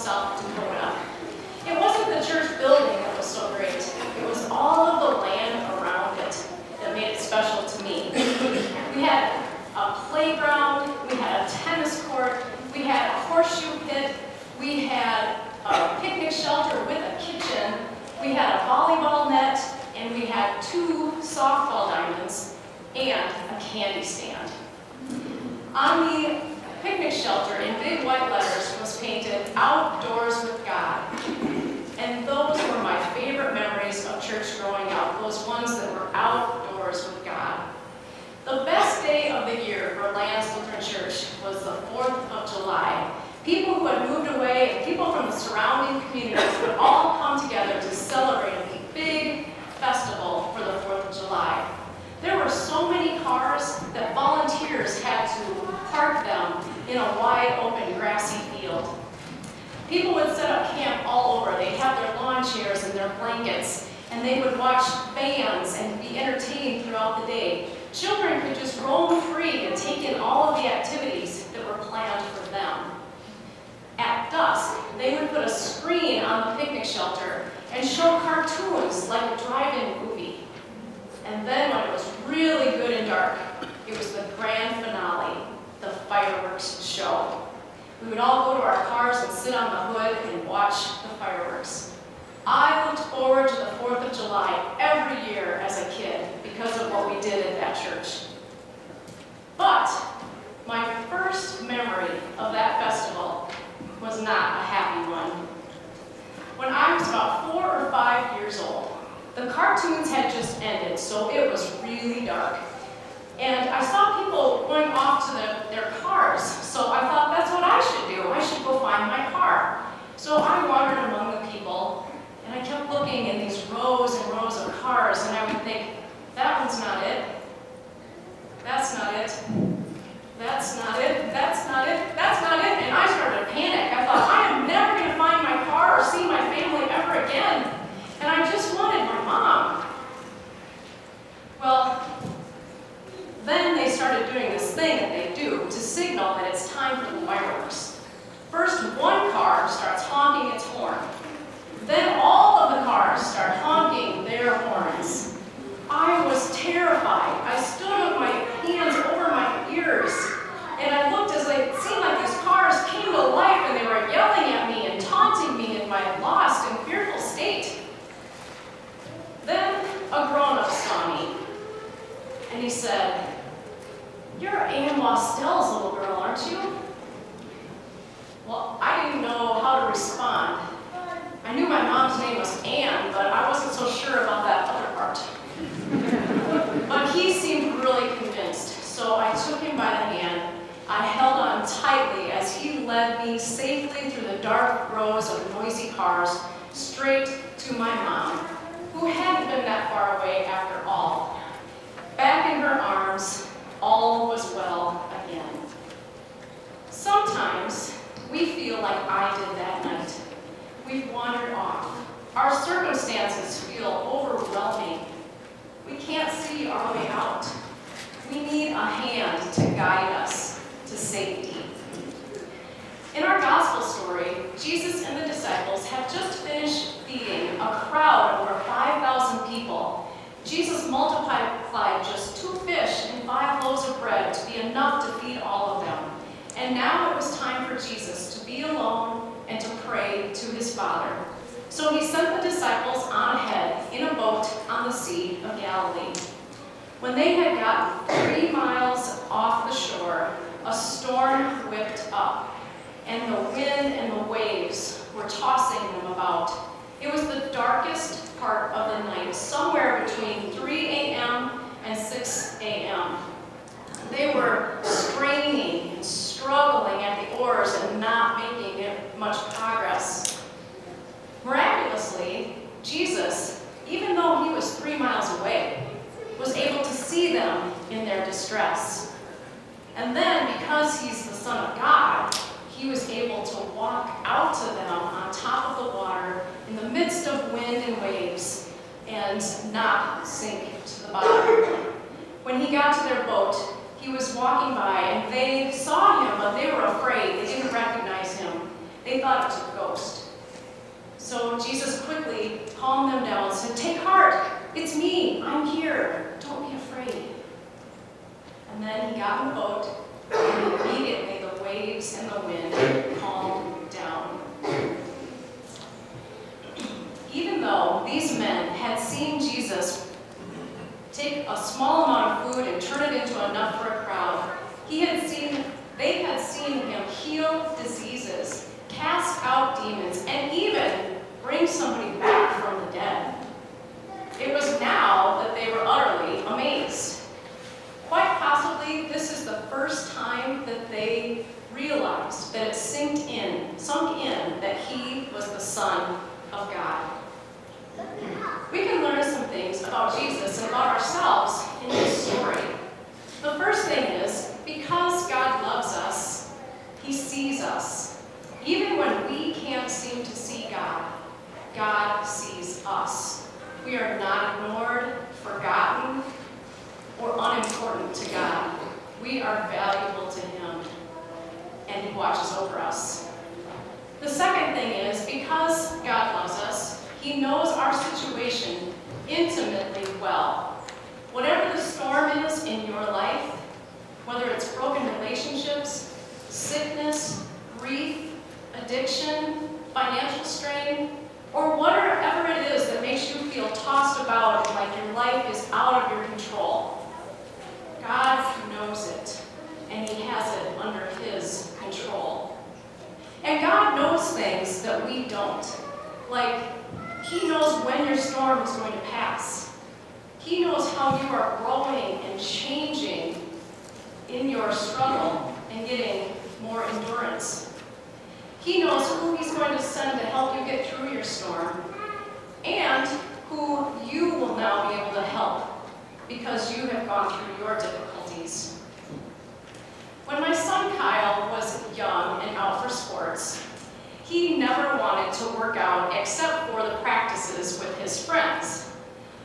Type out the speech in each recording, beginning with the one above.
South Dakota. It wasn't the church building that was so great. It was all of the land around it that made it special to me. We had a playground, we had a tennis court, we had a horseshoe pit, we had a picnic shelter with a kitchen, we had a volleyball net, and we had 2 softball diamonds and a candy stand. On the picnic shelter in big white letters was painted "Outdoors with God." And those were my favorite memories of church growing up, those ones that were outdoors with God. The best day of the year for Lance Lutheran Church was the 4th of July. People who had moved away and people from the surrounding communities would all come together to celebrate a big festival for the 4th of July. There were so many cars that volunteers had to park them in a wide open grassy field. People would set up camp all over. They'd have their lawn chairs and their blankets, and they would watch bands and be entertained throughout the day. Children could just roam free and take in all of the activities that were planned for them. At dusk, they would put a screen on the picnic shelter and show cartoons like a drive-in movie. And then when it was really good and dark, it was the grand finale, the fireworks show. We would all go to our cars and sit on the hood and watch the fireworks. I looked forward to the 4th of July every year as a kid because of what we did at that church. But my first memory of that festival was not a happy one. When I was about 4 or 5 years old, the cartoons had just ended, so it was really dark. And I saw people going off to their cars, so I thought that's what I should do. I should go find my car. So I wandered among the people, and I kept looking in these rows and rows of cars, and I would think, that one's not it. That's not it. That's not it. That's not it. That's not it. And I started to panic. I thought, I am never going to find my car or see my family ever again. And I just wanted my mom. Well, then they started doing this thing that they do to signal that it's time for the fireworks. First, one car starts honking its horn. Then all of the cars start honking their horns. I was terrified. I stood with my hands over my ears, and I looked as it seemed like these cars came to life, and they were yelling at me and taunting me in my lost and fearful state. Then a grown-up saw me, and he said, "You're Ann Wastell's little girl, aren't you?" Well, I didn't know how to respond. I knew my mom's name was Ann, but I wasn't so sure about that other part. But he seemed really convinced, so I took him by the hand. I held on tightly as he led me safely through the dark rows of noisy cars straight to my mom, who hadn't been that far away after all. Back in her arms, all was well again. Sometimes we feel like I did that night. We've wandered off. Our circumstances feel overwhelming. We can't see our way out. We need a hand to guide us to safety. In our gospel story, Jesus and the disciples have just finished feeding a crowd of over 5,000 people. Jesus multiplied just 2 fish and 5 loaves of bread to be enough to feed all of them. And now it was time for Jesus to be alone and to pray to his Father. So he sent the disciples on ahead in a boat on the Sea of Galilee. When they had gotten 3 miles off the shore, a storm whipped up, and the wind and the waves were tossing them about. It was the darkest part of the night, somewhere between 3 a.m. and 6 a.m. They were straining and struggling at the oars and not making much progress. Miraculously, Jesus, even though he was 3 miles away, was able to see them in their distress. And then, because he's the Son of God, he was able to walk out to them on top of the water in the midst of wind and waves and not sink to the bottom. When he got to their boat, he was walking by and they saw him, but they were afraid. They didn't recognize him. They thought it was a ghost. So Jesus quickly calmed them down and said, "Take heart, it's me, I'm here, don't be afraid." And then he got in the boat, and immediately the waves and the wind calmed down. Even though these men had seen Jesus take a small amount of food and turn it into enough for a crowd, they had seen him heal diseases, cast out demons, and even bring somebody back from the dead. It was now that they were utterly amazed. Quite possibly, this is the first time that they realized, that it sunk in that he was the Son of God. We can learn some things about Jesus and about ourselves in this story. The first thing is, because God loves us, he sees us. Even when we can't seem to see God, God sees us. We are not ignored, forgotten, or unimportant to God. We are valuable to him, and he watches over us. The second thing is, because God loves us, he knows our situation intimately well. Whatever the storm is in your life, whether it's broken relationships, sickness, grief, addiction, financial strain, or whatever it is that makes you feel tossed about and like your life is out of your control, God knows it, and he has it under his control. And God knows things that we don't. Like, he knows when your storm is going to pass. He knows how you are growing and changing in your struggle and getting more endurance. He knows who he's going to send to help you get through your storm, and who you will now be able to help because you have gone through your difficulties. When my son Kyle was young and out for sports, he never wanted to work out except for the practices with his friends.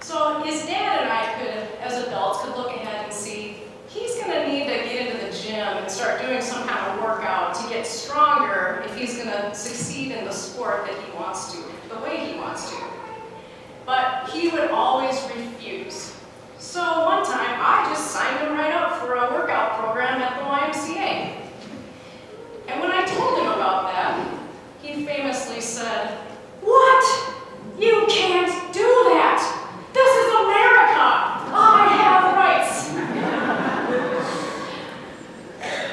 So his dad and I could, as adults, could look ahead and see he's going to need to get into the gym and start doing some kind of workout to get stronger if he's going to succeed in the sport that he wants to, the way he wants to. But he would always refuse. So one time, I just signed him right up for a workout program at the YMCA. And when I told him about that, he famously said, "What? You can't do that! This is America! I have rights!"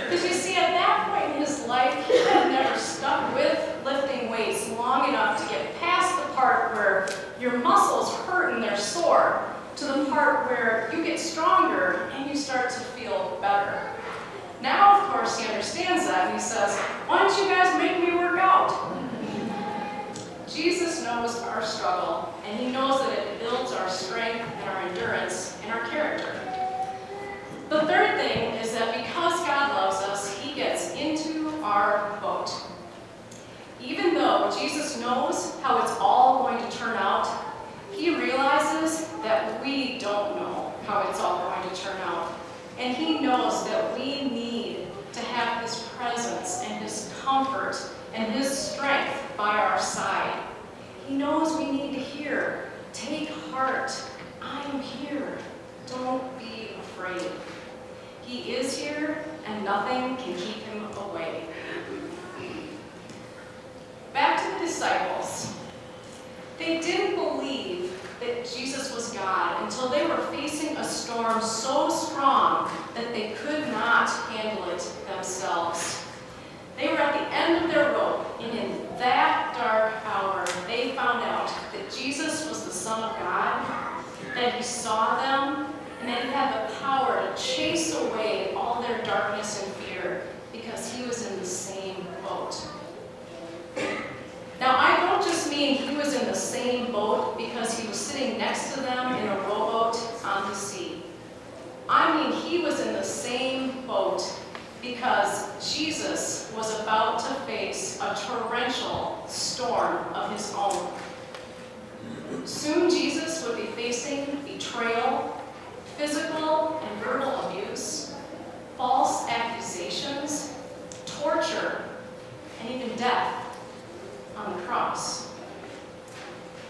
Because you see, at that point in his life, he had never stuck with lifting weights long enough to get past the part where your muscles hurt and they're sore, to the part where you get stronger and you start to feel better. Now, of course, he understands that, and he says, "Why don't you guys make me work out?" Jesus knows our struggle, and he knows that it builds our strength and our endurance and our character. The third thing is that because God loves us, he gets into our boat. Even though Jesus knows how it's all going to turn out, he realizes that we don't know how it's all going to turn out. And he knows that we need to have his presence and his comfort and his strength by our side. He knows we need to hear, "Take heart, I am here, don't be afraid." He is here, and nothing can keep him away. Back to the disciples. They didn't believe that Jesus was God until they were facing a storm so strong that they could not handle it themselves. They were at the end of their rope, and in that dark hour, they found out that Jesus was the Son of God, that he saw them, and that he had the power to chase away all their darkness and fear because he was in the same boat. Now, I don't just mean he was in the same boat because he was sitting next to them in a rowboat on the sea. I mean he was in the same boat because Jesus was about to face a torrential storm of his own. Soon Jesus would be facing betrayal, physical and verbal abuse, false accusations, torture, and even death. cross.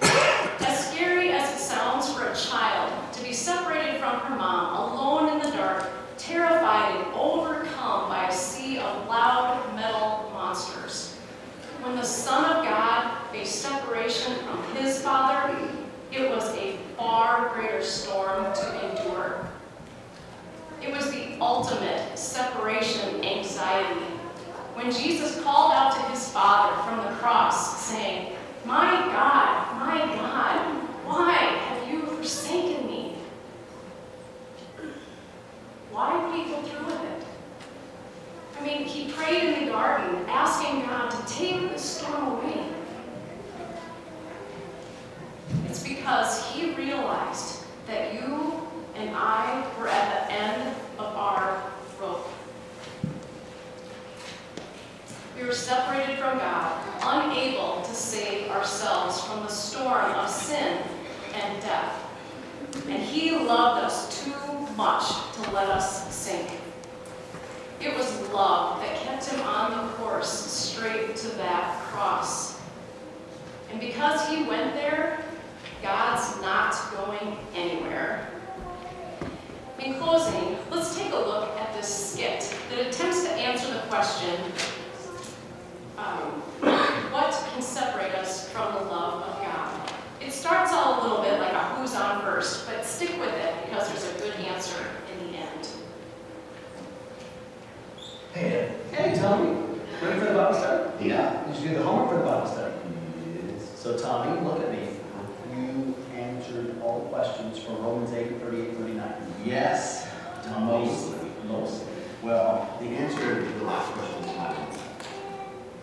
As scary as it sounds for a child to be separated from her mom, alone in the dark, terrified and overcome by a sea of loud metal monsters, when the Son of God faced separation from his Father, it was a far greater storm to endure. It was the ultimate separation anxiety when Jesus called out to his Father from the cross, saying, my God, why have you forsaken me?" Why would he go through with it? I mean, he prayed in the garden, asking God to take the storm away. It's because he realized that you and I were at the end of our rope. We were separated from God, unable to save ourselves from the storm of sin and death. And he loved us too much to let us sink. It was love that kept him on the course straight to that cross. And because he went there, God's not going anywhere. In closing, let's take a look at this skit that attempts to answer the question, what can separate us from the love of God? It starts out a little bit like a who's on first, but stick with it because there's a good answer in the end. Hey, Ed. Hey, Tommy. Ready for the Bible study? Yeah. Did you do the homework for the Bible study? Yes. So, Tommy, look at me. You answered all the questions from Romans 8, 38, 39. Yes. Mostly. Mostly. Well, the answer to the last question is not.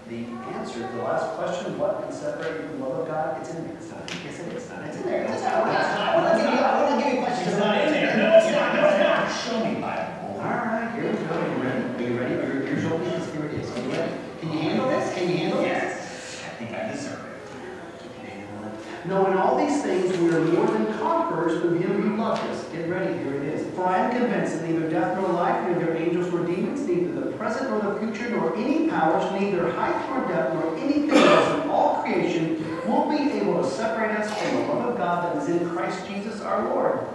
The answer to the last question, what can separate you from the love of God? It's in there. It's not. Yes, it is. It's It's in there. It's in there. I want to give you questions. It's not in there. No, it's not. No, it's not. Show me, Bible. All right, here we go. Are you ready? Are you ready? Here's your business. Here it is. Are you ready? Can you handle this? Can you handle this? Yes. I think I deserve it. No, in all these things we are more than conquerors through him who loved us. Get ready, here it is. For I am convinced that neither death nor life, neither angels nor demons, neither the present nor the future, nor any powers, neither height nor depth, nor anything else in all creation will be able to separate us from the love of God that is in Christ Jesus our Lord.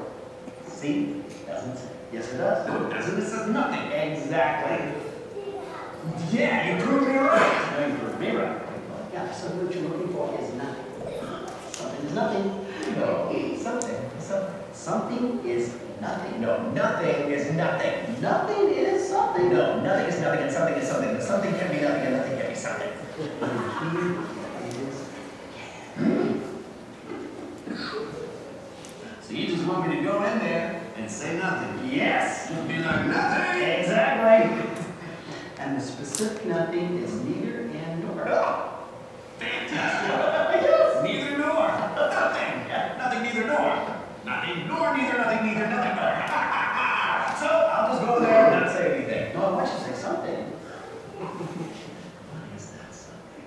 See? Doesn't it? Yes, it does. No, it doesn't. It says nothing. Exactly. Yeah, you proved me right. No, you proved me right. Yeah, so what you're looking for is nothing. Something is nothing. No. Something. Something is nothing. No, nothing is nothing. Nothing is something. No, nothing is nothing and something is something. But something can be nothing and nothing can be something. So you just want me to go in there and say nothing? Yes. Be like nothing. Exactly. And the specific nothing is neither and nor. Oh, fantastic. Neither nor. Nothing. Nothing, neither nor. Nothing nor, neither, nothing, neither, nothing nor. So I'll just go there and not say anything. No, I want you to say something. What is that something?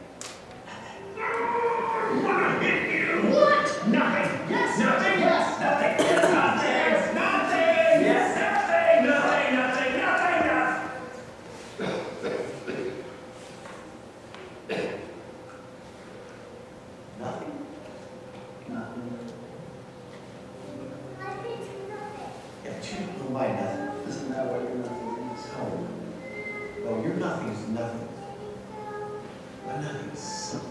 What? Nothing. Yes. Nothing. Yes. Nothing. Nothing. Nothing. Yes. Nothing. Nothing. Nothing. Nothing. Nothing. Nothing. Nothing. If you don't go by nothing, Doesn't matter what your nothing is. no. Well, your nothing is nothing. My nothing is something.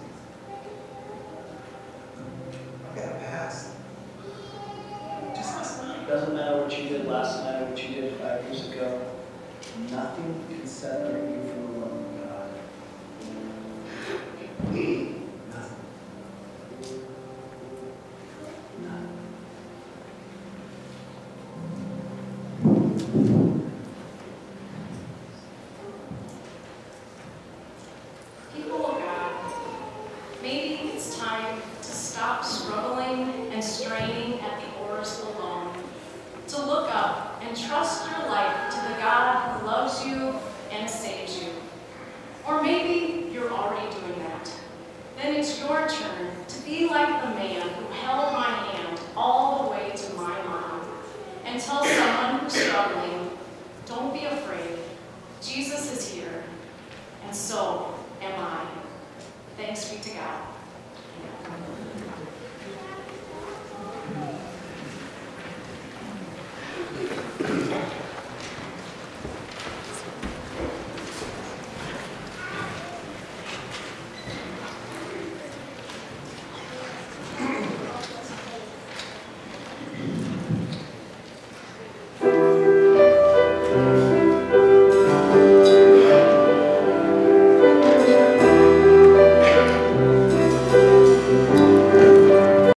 I got a past. Just last night. Doesn't matter what you did last night or what you did 5 years ago. Nothing can separate you from the love of God. Nothing. Nothing. People of God, maybe it's time to stop struggling and straining at the oars alone, to look up and trust your life to the God who loves you and saves you. Or maybe you're already doing that. Then it's your turn to be like the man who held my hand all the way to my mom and tell someone who's struggling, don't be afraid. Jesus is here, and so am I. Thanks be to God.